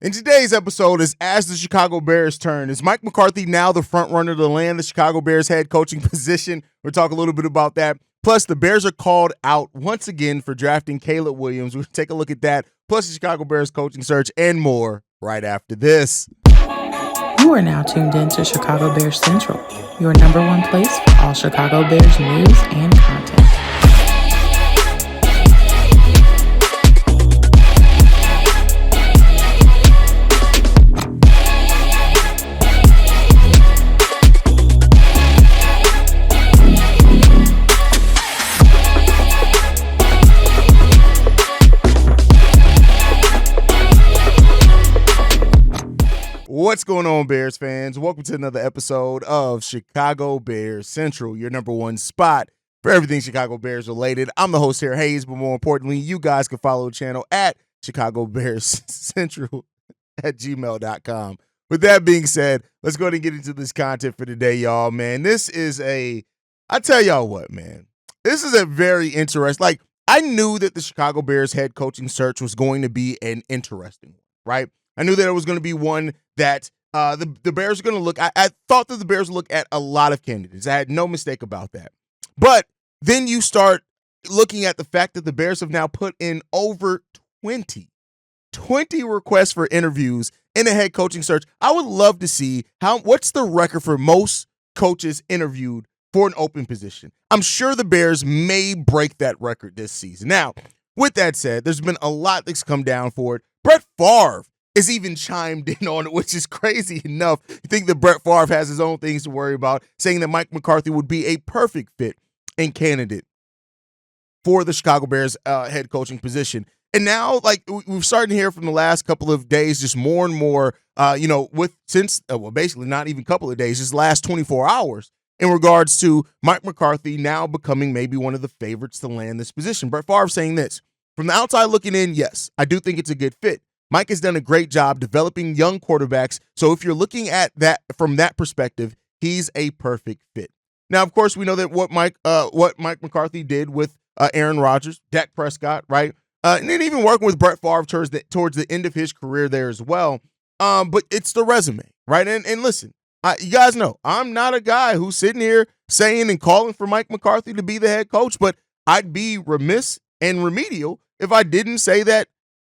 In today's episode is As the Chicago Bears Turn. Is Mike McCarthy now the front runner to land the Chicago Bears head coaching position? We'll talk a little bit about that. Plus, the Bears are called out once again for drafting Caleb Williams. We'll take a look at that, plus the Chicago Bears coaching search and more right after this. You are now tuned in to Chicago Bears Central, your number one place for all Chicago Bears news and content. What's going on, Bears fans? Welcome to another episode of Chicago Bears Central, your number one spot for everything Chicago Bears related. I'm the host here, Hayes, but more importantly, you guys can follow the channel at Chicago Bears Central at gmail.com. With that being said, let's go ahead and get into this content for today, y'all, man. I tell y'all what, man, this is a very interesting, I knew that the Chicago Bears head coaching search was going to be an interesting one, right? I knew that it was going to be one that the Bears are going to look. I thought that the Bears would look at a lot of candidates. I had no mistake about that. But then you start looking at the fact that the Bears have now put in over 20 requests for interviews in a head coaching search. I would love to see what's the record for most coaches interviewed for an open position. I'm sure the Bears may break that record this season. Now, with that said, there's been a lot that's come down for it. Brett Favre is even chimed in on it, which is crazy enough. You think that Brett Favre has his own things to worry about, saying that Mike McCarthy would be a perfect fit and candidate for the Chicago Bears head coaching position. And now, we've started to hear from the last couple of days, just more and more, basically not even a couple of days, just last 24 hours in regards to Mike McCarthy now becoming maybe one of the favorites to land this position. Brett Favre saying this: from the outside looking in, yes, I do think it's a good fit. Mike has done a great job developing young quarterbacks. So if you're looking at that from that perspective, he's a perfect fit. Now, of course, we know that what Mike McCarthy did with Aaron Rodgers, Dak Prescott, right? And then even working with Brett Favre towards the end of his career there as well. But it's the resume, right? And listen, you guys know I'm not a guy who's sitting here saying and calling for Mike McCarthy to be the head coach, but I'd be remiss and remedial if I didn't say that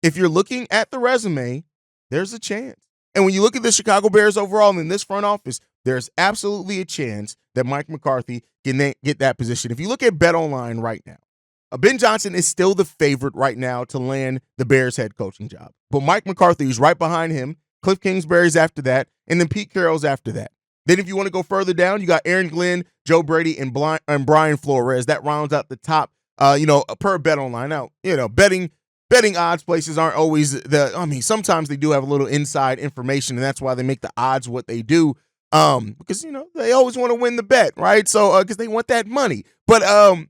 if you're looking at the resume, there's a chance. And when you look at the Chicago Bears overall in this front office, there's absolutely a chance that Mike McCarthy can get that position. If you look at BetOnline right now, Ben Johnson is still the favorite right now to land the Bears head coaching job. But Mike McCarthy is right behind him. Cliff Kingsbury's after that, and then Pete Carroll's after that. Then if you want to go further down, you got Aaron Glenn, Joe Brady, and Brian Flores. That rounds out the top, per BetOnline. Now, betting odds places aren't always sometimes they do have a little inside information, and that's why they make the odds what they do. Because they always want to win the bet, right? So because they want that money. But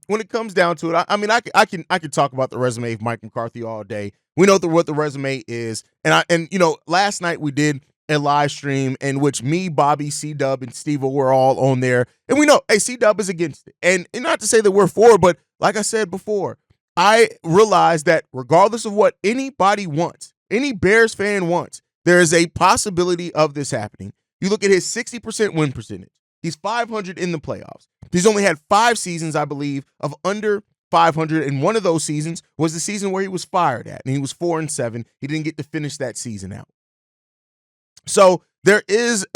when it comes down to it, I can talk about the resume of Mike McCarthy all day. We know what the resume is, and last night we did a live stream in which me, Bobby, C-Dub, and Steve were all on there, and we know, hey, C-Dub is against it, and not to say that we're for it, but like I said before, I realize that regardless of what anybody wants, any Bears fan wants, there is a possibility of this happening. You look at his 60% win percentage. He's 500 in the playoffs. He's only had 5 seasons, I believe, of under 500, and one of those seasons was the season where he was fired at, and he was 4-7. He didn't get to finish that season out. So there is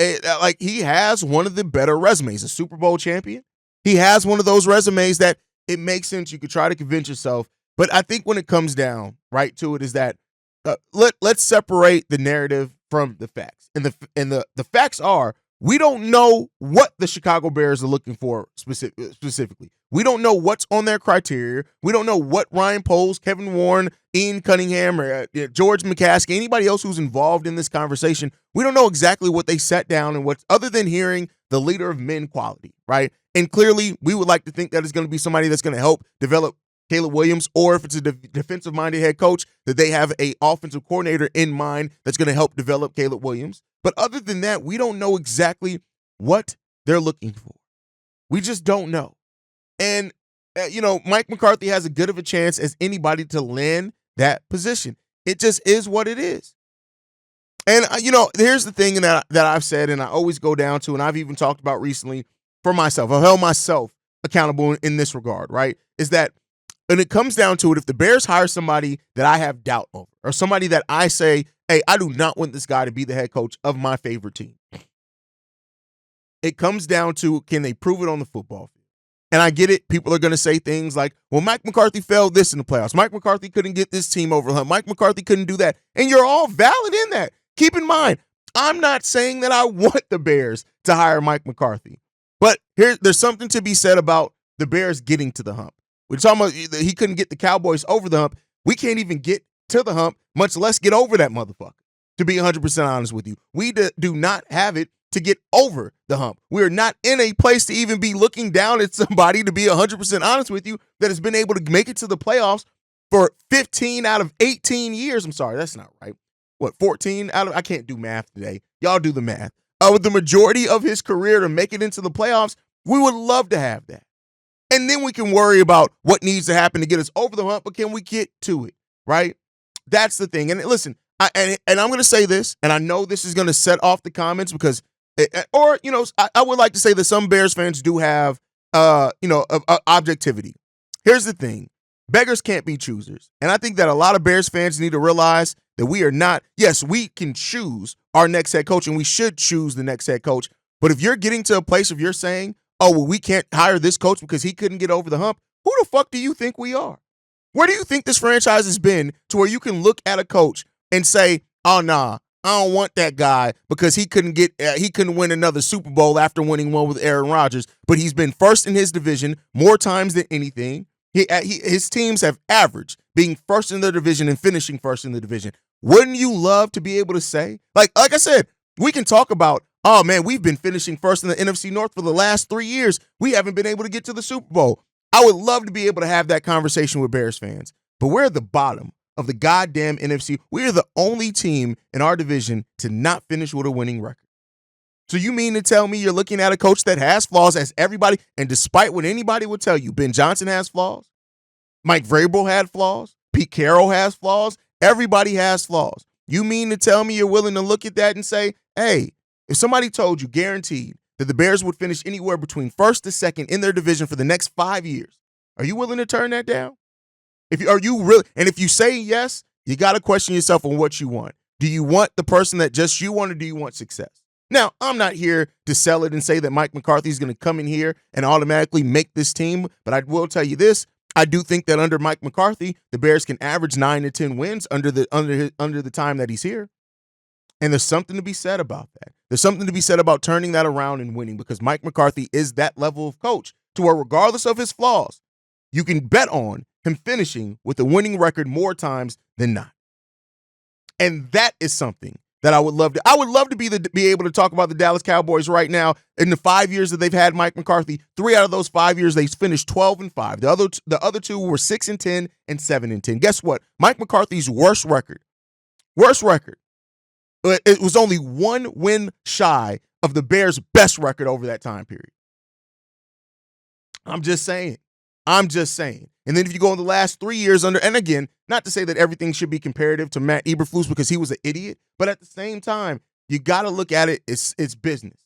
he has one of the better resumes, a Super Bowl champion. He has one of those resumes that it makes sense. You could try to convince yourself. But I think when it comes down right to it is that let's separate the narrative from the facts. And the facts are we don't know what the Chicago Bears are looking for specifically. We don't know what's on their criteria. We don't know what Ryan Poles, Kevin Warren, Ian Cunningham, or George McCaskey, anybody else who's involved in this conversation, we don't know exactly what they sat down and what's other than hearing the leader of men quality, right? And clearly, we would like to think that it's going to be somebody that's going to help develop Caleb Williams, or if it's a defensive-minded head coach, that they have an offensive coordinator in mind that's going to help develop Caleb Williams. But other than that, we don't know exactly what they're looking for. We just don't know. And, Mike McCarthy has as good of a chance as anybody to land that position. It just is what it is. And, here's the thing that I've said, and I always go down to, and I've even talked about recently for myself. I've held myself accountable in this regard, right? Is that when it comes down to it, if the Bears hire somebody that I have doubt over, or somebody that I say, hey, I do not want this guy to be the head coach of my favorite team, it comes down to, can they prove it on the football field? And I get it. People are going to say things like, well, Mike McCarthy failed this in the playoffs. Mike McCarthy couldn't get this team over the hump. Mike McCarthy couldn't do that. And you're all valid in that. Keep in mind, I'm not saying that I want the Bears to hire Mike McCarthy. But there's something to be said about the Bears getting to the hump. We're talking about he couldn't get the Cowboys over the hump. We can't even get to the hump, much less get over that motherfucker, to be 100% honest with you. We do not have it to get over the hump. We're not in a place to even be looking down at somebody, to be 100% honest with you, that has been able to make it to the playoffs for 15 out of 18 years. I'm sorry, that's not right. 14 out of, I can't do math today. Y'all do the math. With the majority of his career to make it into the playoffs, we would love to have that. And then we can worry about what needs to happen to get us over the hump, but can we get to it, right? That's the thing. And listen, I'm going to say this, and I know this is going to set off the comments because, I would like to say that some Bears fans do have, objectivity. Here's the thing. Beggars can't be choosers. And I think that a lot of Bears fans need to realize that we are not, yes, we can choose our next head coach, and we should choose the next head coach. But if you're getting to a place of you're saying, oh, well, we can't hire this coach because he couldn't get over the hump, who the fuck do you think we are? Where do you think this franchise has been to where you can look at a coach and say, oh, nah, I don't want that guy because he couldn't win another Super Bowl after winning one with Aaron Rodgers, but he's been first in his division more times than anything. His teams have averaged being first in their division and finishing first in the division. Wouldn't you love to be able to say, like I said, we can talk about, oh, man, we've been finishing first in the NFC North for the last 3 years. We haven't been able to get to the Super Bowl. I would love to be able to have that conversation with Bears fans, but we're at the bottom of the goddamn NFC. We're the only team in our division to not finish with a winning record. So you mean to tell me you're looking at a coach that has flaws as everybody, and despite what anybody would tell you, Ben Johnson has flaws, Mike Vrabel had flaws, Pete Carroll has flaws, everybody has flaws. You mean to tell me you're willing to look at that and say, hey, if somebody told you guaranteed that the Bears would finish anywhere between first to second in their division for the next 5 years, are you willing to turn that down? Are you really? And if you say yes, you got to question yourself on what you want. Do you want the person that just you want, or do you want success? Now, I'm not here to sell it and say that Mike McCarthy is going to come in here and automatically make this team, but I will tell you this. I do think that under Mike McCarthy, the Bears can average 9 to 10 wins under the time that he's here. And there's something to be said about that. There's something to be said about turning that around and winning, because Mike McCarthy is that level of coach to where regardless of his flaws, you can bet on him finishing with a winning record more times than not. And that is something that I would love to. I would love to be able to talk about the Dallas Cowboys right now. In the 5 years that they've had Mike McCarthy, 3 out of those 5 years they finished 12-5. The other 2 were 6-10 and 7-10. Guess what? Mike McCarthy's worst record. It was only 1 win shy of the Bears' best record over that time period. I'm just saying. And then if you go in the last 3 years under, and again, not to say that everything should be comparative to Matt Eberflus because he was an idiot, but at the same time, you got to look at it. It's business.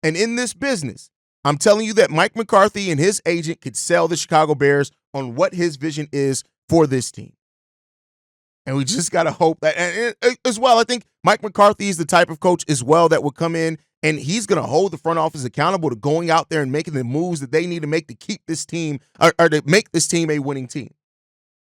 And in this business, I'm telling you that Mike McCarthy and his agent could sell the Chicago Bears on what his vision is for this team. And we just got to hope that, and as well, I think Mike McCarthy is the type of coach as well that will come in and he's going to hold the front office accountable to going out there and making the moves that they need to make to keep this team or to make this team a winning team.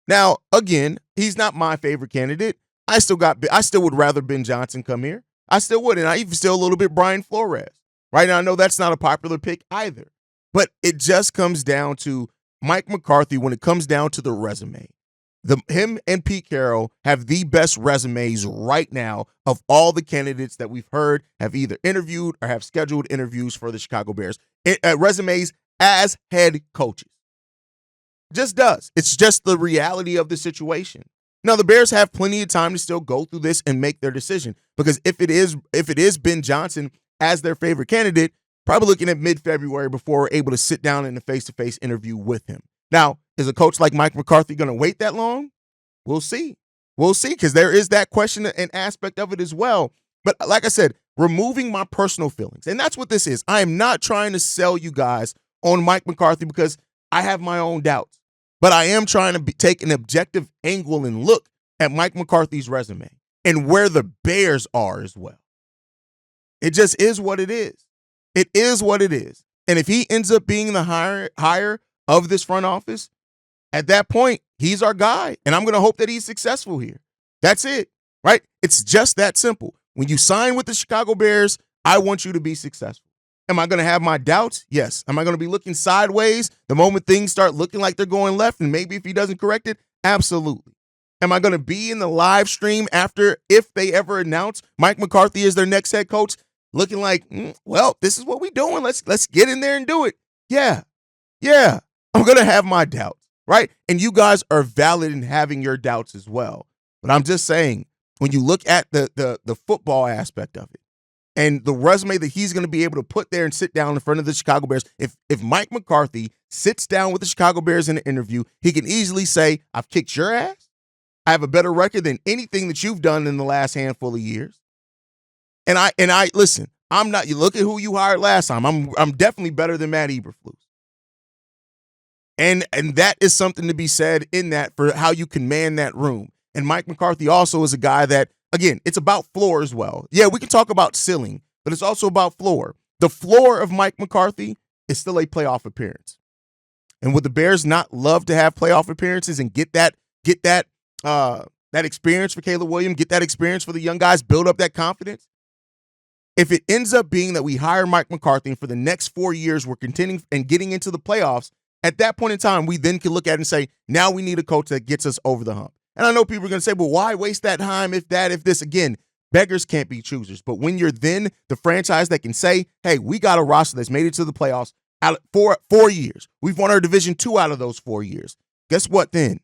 Now, again, he's not my favorite candidate. I still would rather Ben Johnson come here. I still would. And I even still a little bit Brian Flores. Right now, I know that's not a popular pick either. But it just comes down to Mike McCarthy when it comes down to the resume. Him and Pete Carroll have the best resumes right now of all the candidates that we've heard have either interviewed or have scheduled interviews for the Chicago Bears. Resumes as head coaches. Just does. It's just the reality of the situation. Now, the Bears have plenty of time to still go through this and make their decision, because if it is Ben Johnson as their favorite candidate, probably looking at mid-February before we're able to sit down in a face-to-face interview with him. Now, is a coach like Mike McCarthy going to wait that long? We'll see. We'll see, because there is that question and aspect of it as well. But like I said, removing my personal feelings. And that's what this is. I am not trying to sell you guys on Mike McCarthy because I have my own doubts. But I am trying to take an objective angle and look at Mike McCarthy's resume and where the Bears are as well. It just is what it is. It is what it is. And if he ends up being the hire of this front office, at that point, he's our guy. And I'm going to hope that he's successful here. That's it, right? It's just that simple. When you sign with the Chicago Bears, I want you to be successful. Am I going to have my doubts? Yes. Am I going to be looking sideways the moment things start looking like they're going left? And maybe if he doesn't correct it? Absolutely. Am I going to be in the live stream after, if they ever announce Mike McCarthy as their next head coach, looking like, well, this is what we're doing. Let's get in there and do it. Yeah. I'm going to have my doubts, right? And you guys are valid in having your doubts as well. But I'm just saying, when you look at the football aspect of it, and the resume that he's going to be able to put there and sit down in front of the Chicago Bears. If Mike McCarthy sits down with the Chicago Bears in an interview, he can easily say, I've kicked your ass. I have a better record than anything that you've done in the last handful of years. And I listen, I'm not, you look at who you hired last time. I'm definitely better than Matt Eberflus. And that is something to be said in that for how you can man that room. And Mike McCarthy also is a guy that, again, it's about floor as well. Yeah, we can talk about ceiling, but it's also about floor. The floor of Mike McCarthy is still a playoff appearance. And would the Bears not love to have playoff appearances and get that experience for Caleb Williams, get that experience for the young guys, build up that confidence? If it ends up being that we hire Mike McCarthy and for the next 4 years we're contending and getting into the playoffs, at that point in time, we then can look at it and say, now we need a coach that gets us over the hump. And I know people are going to say, well, why waste that time if this? Again, beggars can't be choosers. But when you're then the franchise that can say, hey, we got a roster that's made it to the playoffs out for 4 years. We've won our Division 2 out of those 4 years. Guess what then?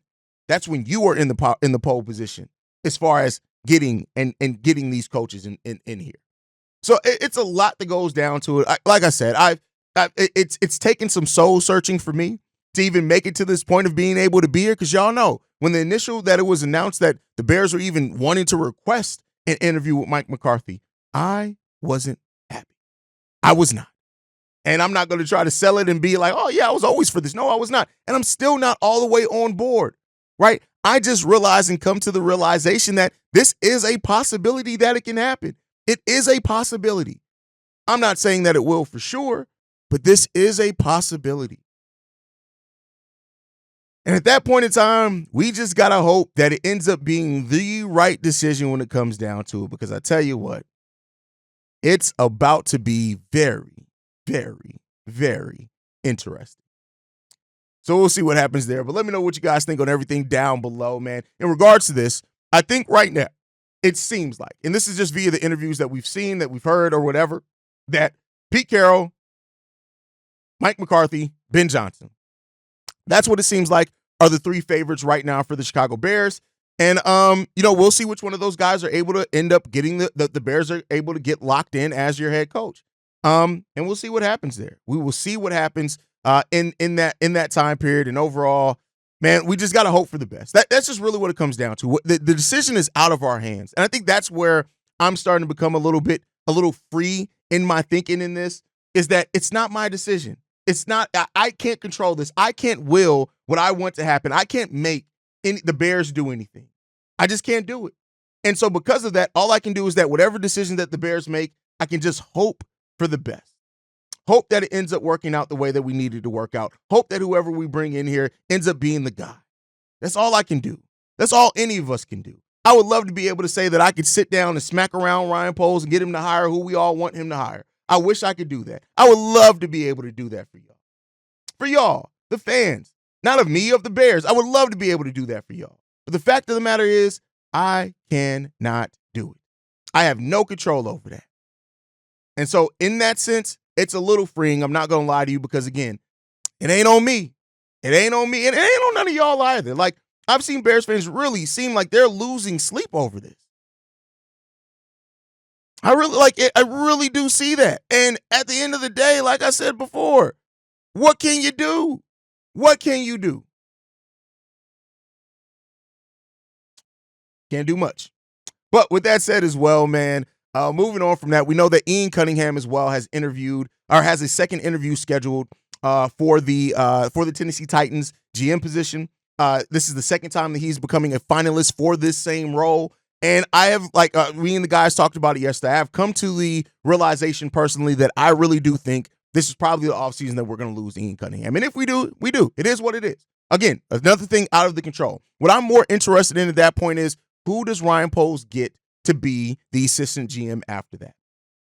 That's when you are in the pole position as far as getting these coaches in here. So it's a lot that goes down to it. Like I said, it's taken some soul searching for me to even make it to this point of being able to be here, because y'all know when the initial that it was announced that the Bears were even wanting to request an interview with Mike McCarthy, I wasn't happy. I was not. And I'm not going to try to sell it and be like, oh, yeah, I was always for this. No, I was not. And I'm still not all the way on board, right? I just realized and come to the realization that this is a possibility that it can happen. It is a possibility. I'm not saying that it will for sure, but this is a possibility. And at that point in time, we just got to hope that it ends up being the right decision when it comes down to it. Because I tell you what, it's about to be very, very, very interesting. So we'll see what happens there. But let me know what you guys think on everything down below, man. In regards to this, I think right now, it seems like, and this is just via the interviews that we've seen, that we've heard or whatever, that Pete Carroll, Mike McCarthy, Ben Johnson, that's what it seems like are the three favorites right now for the Chicago Bears. And, we'll see which one of those guys are able to end up getting the Bears are able to get locked in as your head coach. And we'll see what happens there. We will see what happens in that time period. And overall, man, we just got to hope for the best. That's just really what it comes down to. The decision is out of our hands. And I think that's where I'm starting to become a little free in my thinking in this, is that it's not my decision. It's not, I can't control this. I can't will what I want to happen. I can't make the Bears do anything. I just can't do it. And so because of that, all I can do is that whatever decision that the Bears make, I can just hope for the best. Hope that it ends up working out the way that we needed to work out. Hope that whoever we bring in here ends up being the guy. That's all I can do. That's all any of us can do. I would love to be able to say that I could sit down and smack around Ryan Poles and get him to hire who we all want him to hire. I wish I could do that. I would love to be able to do that for y'all. For y'all, the fans. Not of me, of the Bears. I would love to be able to do that for y'all. But the fact of the matter is, I cannot do it. I have no control over that. And so in that sense, it's a little freeing. I'm not going to lie to you because, again, it ain't on me. It ain't on me. And it ain't on none of y'all either. Like, I've seen Bears fans really seem like they're losing sleep over this. I really do see that. And at the end of the day, like I said before, what can you do? What can you do? Can't do much. But with that said as well, man, Moving on from that, we know that Ian Cunningham as well has interviewed or has a second interview scheduled for the Tennessee Titans GM position. This is the second time that he's becoming a finalist for this same role. And I have, we and the guys talked about it yesterday, I have come to the realization personally that I really do think this is probably the offseason that we're going to lose Ian Cunningham. And if we do, we do. It is what it is. Again, another thing out of the control. What I'm more interested in at that point is, who does Ryan Poles get to be the assistant GM after that?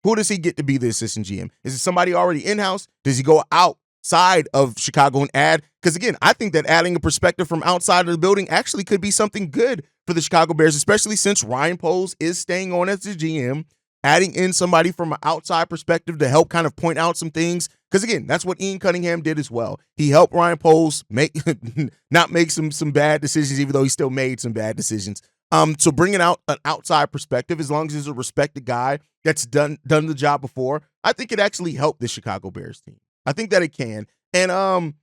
Who does he get to be the assistant GM? Is it somebody already in-house? Does he go outside of Chicago and add? Because again, I think that adding a perspective from outside of the building actually could be something good for the Chicago Bears, especially since Ryan Poles is staying on as the GM, adding in somebody from an outside perspective to help kind of point out some things. Because again, that's what Ian Cunningham did as well. He helped Ryan Poles not make some bad decisions, even though he still made some bad decisions. So bringing out an outside perspective, as long as he's a respected guy that's done the job before, I think it actually helped the Chicago Bears team. I think that it can. And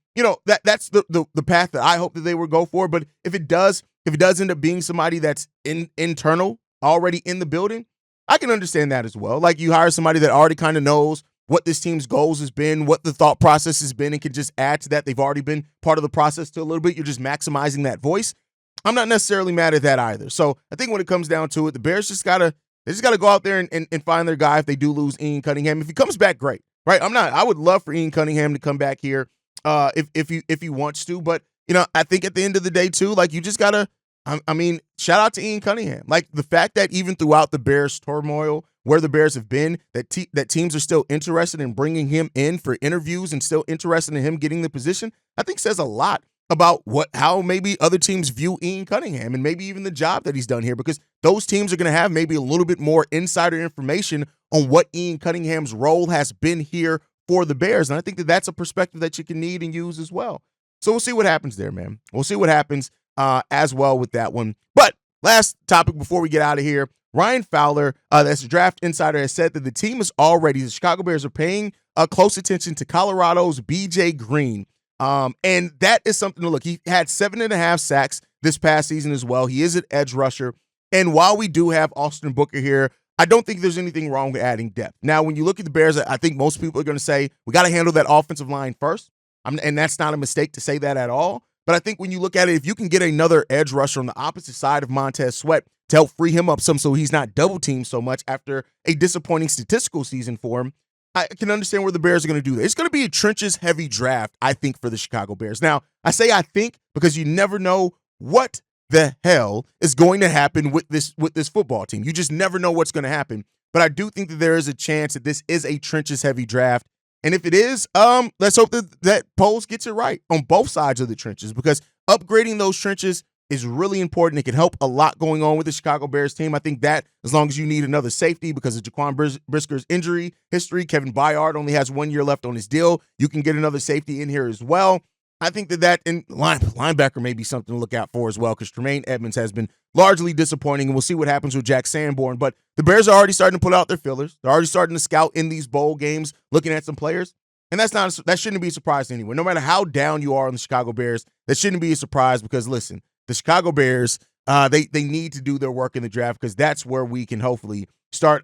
that's the path that I hope that they would go for. But if it does end up being somebody that's internal, already in the building, I can understand that as well. Like, you hire somebody that already kind of knows what this team's goals has been, what the thought process has been, and can just add to that. They've already been part of the process to a little bit. You're just maximizing that voice. I'm not necessarily mad at that either. So I think when it comes down to it, the Bears just gotta go out there and find their guy if they do lose Ian Cunningham. If he comes back, great. Right? I would love for Ian Cunningham to come back here if he wants to. But I think at the end of the day too, like, you just gotta, shout out to Ian Cunningham. Like, the fact that even throughout the Bears turmoil, where the Bears have been, that teams are still interested in bringing him in for interviews and still interested in him getting the position, I think says a lot about how maybe other teams view Ian Cunningham and maybe even the job that he's done here, because those teams are going to have maybe a little bit more insider information on what Ian Cunningham's role has been here for the Bears. And I think that that's a perspective that you can need and use as well. So we'll see what happens there, man. We'll see what happens as well with that one. But last topic before we get out of here, Ryan Fowler, that's a draft insider, has said that the Chicago Bears are paying close attention to Colorado's B.J. Green. And that is something to look. He had 7.5 sacks this past season as well. He is an edge rusher. And while we do have Austin Booker here, I don't think there's anything wrong with adding depth. Now, when you look at the Bears, I think most people are going to say, we got to handle that offensive line first. And that's not a mistake to say that at all. But I think when you look at it, if you can get another edge rusher on the opposite side of Montez Sweat to help free him up some so he's not double teamed so much after a disappointing statistical season for him, I can understand where the Bears are going to do that. It's going to be a trenches-heavy draft, I think, for the Chicago Bears. Now, I say I think because you never know what the hell is going to happen with this football team. You just never know what's going to happen. But I do think that there is a chance that this is a trenches-heavy draft. And if it is, let's hope that Poles gets it right on both sides of the trenches, because upgrading those trenches is really important. It can help a lot going on with the Chicago Bears team. I think that as long as you need another safety because of Jaquan Brisker's injury history, Kevin Byard only has 1 year left on his deal. You can get another safety in here as well. I think that and linebacker may be something to look out for as well, because Tremaine Edmonds has been largely disappointing, and we'll see what happens with Jack Sanborn. But the Bears are already starting to put out their fillers. They're already starting to scout in these bowl games, looking at some players. And that shouldn't be a surprise to anyone. No matter how down you are on the Chicago Bears, that shouldn't be a surprise, because, listen, the Chicago Bears, they need to do their work in the draft, because that's where we can hopefully start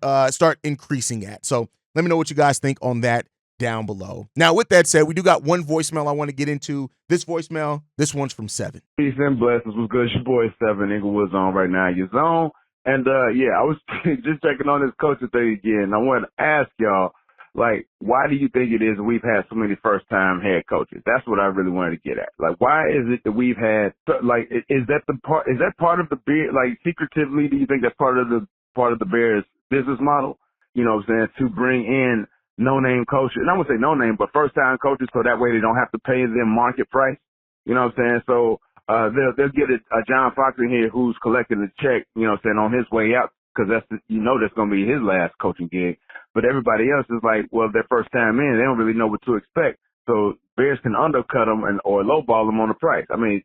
increasing at. So let me know what you guys think on that down below. Now, with that said, we do got one voicemail I want to get into. This voicemail, this one's from 7. Peace and blessings. What's good? It's your boy 7. Inglewood's on right now. Your zone. And, I was just checking on this coaching thing again. I wanted to ask y'all, like, why do you think it is that we've had so many first-time head coaches? That's what I really wanted to get at. Like, why is it that we've had, like, is that part of the Bears, like, secretively, do you think that's part of the Bears business model? You know what I'm saying? To bring in no-name coaches, and I wouldn't say no-name, but first-time coaches, so that way they don't have to pay them market price. You know what I'm saying? So they'll get a John Fox in here who's collecting the check, you know what I'm saying, on his way out, because that's going to be his last coaching gig. But everybody else is like, well, their first time in, they don't really know what to expect. So Bears can undercut them or lowball them on the price. I mean,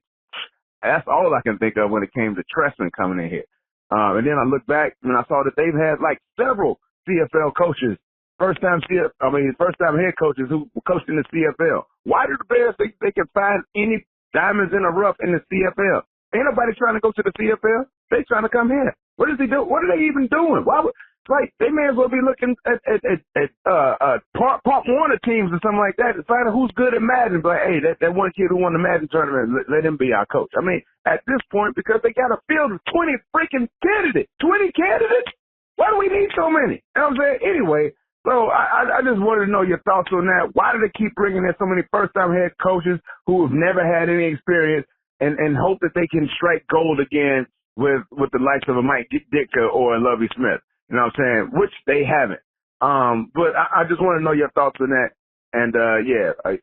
that's all I can think of when it came to Trestman coming in here. And then I look back and I saw that they've had like several CFL coaches, first-time head coaches who coached in the CFL. Why do the Bears think they can find any diamonds in the rough in the CFL? Ain't nobody trying to go to the CFL. They trying to come here. What does he do? What are they even doing? Like, they may as well be looking at Pop Warner teams or something like that to find out who's good at Madden. But hey, that one kid who won the Madden tournament, let him be our coach. I mean, at this point, because they got a field of 20 freaking candidates. 20 candidates? Why do we need so many? You know what I'm saying? Anyway, so I just wanted to know your thoughts on that. Why do they keep bringing in so many first-time head coaches who have never had any experience and hope that they can strike gold again with the likes of a Mike Ditka or a Lovie Smith? You know what I'm saying? Which they haven't. But I just want to know your thoughts on that. And,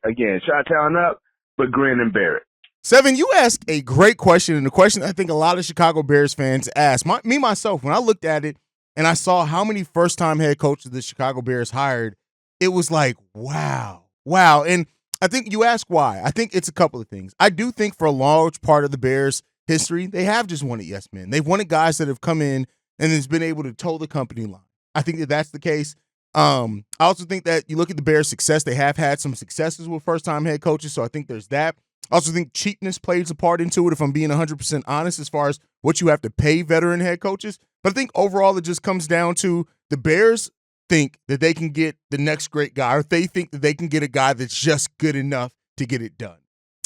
again, Chi-Town up, but grin and bear it. Seven, you asked a great question, and the question I think a lot of Chicago Bears fans ask. Myself, when I looked at it and I saw how many first-time head coaches the Chicago Bears hired, it was like, wow. And I think you ask why. I think it's a couple of things. I do think for a large part of the Bears' history, they have just wanted yes men. They've wanted guys that have come in and has been able to toe the company line. I think that that's the case. I also think that you look at the Bears' success, they have had some successes with first-time head coaches, so I think there's that. I also think cheapness plays a part into it, if I'm being 100% honest, as far as what you have to pay veteran head coaches. But I think overall it just comes down to the Bears think that they can get the next great guy, or they think that they can get a guy that's just good enough to get it done.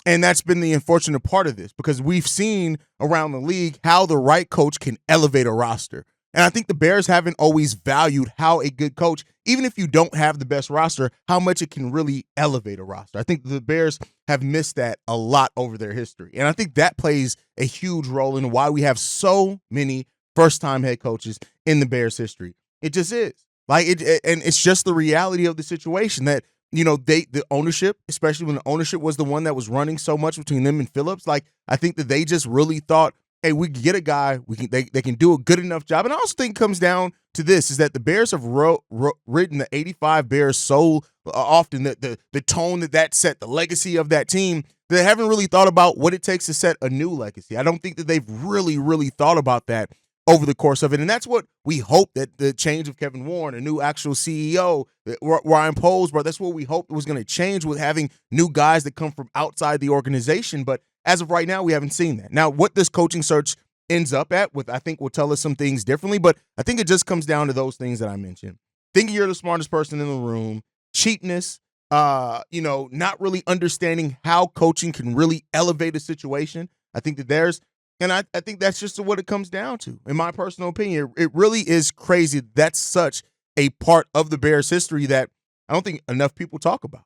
And that's been the unfortunate part of this, because we've seen around the league how the right coach can elevate a roster. And I think the Bears haven't always valued how a good coach, even if you don't have the best roster, how much it can really elevate a roster. I think the Bears have missed that a lot over their history. And I think that plays a huge role in why we have so many first-time head coaches in the Bears' history. It just is. And it's just the reality of the situation that, you know, the ownership, especially when the ownership was the one that was running so much between them and Phillips, like, I think that they just really thought, hey, we can get a guy, they can do a good enough job. And I also think it comes down to this, is that the Bears have ridden the 85 Bears so often, that the tone that set, the legacy of that team, they haven't really thought about what it takes to set a new legacy. I don't think that they've really, really thought about that over the course of it. And that's what we hope, that the change of Kevin Warren, a new actual CEO, Ryan Poles, bro, that's what we hoped was going to change, with having new guys that come from outside the organization. But as of right now, we haven't seen that. Now, what this coaching search ends up at, I think will tell us some things differently, but I think it just comes down to those things that I mentioned. Thinking you're the smartest person in the room, cheapness, not really understanding how coaching can really elevate a situation. I think that I think that's just what it comes down to, in my personal opinion. It really is crazy. That's such a part of the Bears' history that I don't think enough people talk about.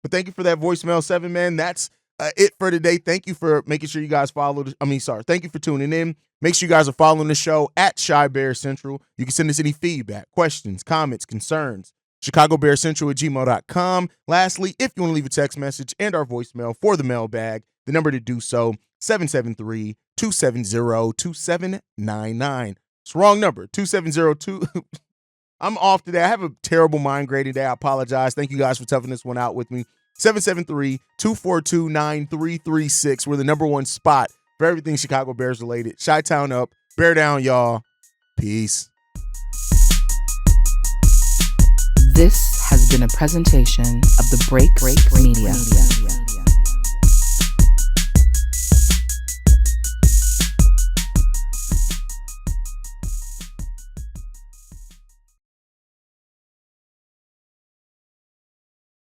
But thank you for that voicemail, 7, man. That's it for today. Thank you for making sure you guys thank you for tuning in. Make sure you guys are following the show at Chi Bears Central. You can send us any feedback, questions, comments, concerns, ChicagoBearsCentral@gmail.com. Lastly, if you want to leave a text message and our voicemail for the mailbag, the number to do so, 773-270-2799. It's the wrong number, 2702. I'm off today. I have a terrible mind grade today. I apologize. Thank you guys for toughing this one out with me. 773-242-9336. We're the number one spot for everything Chicago Bears related. Chi-Town up, bear down, y'all. Peace. This has been a presentation of the Break Media.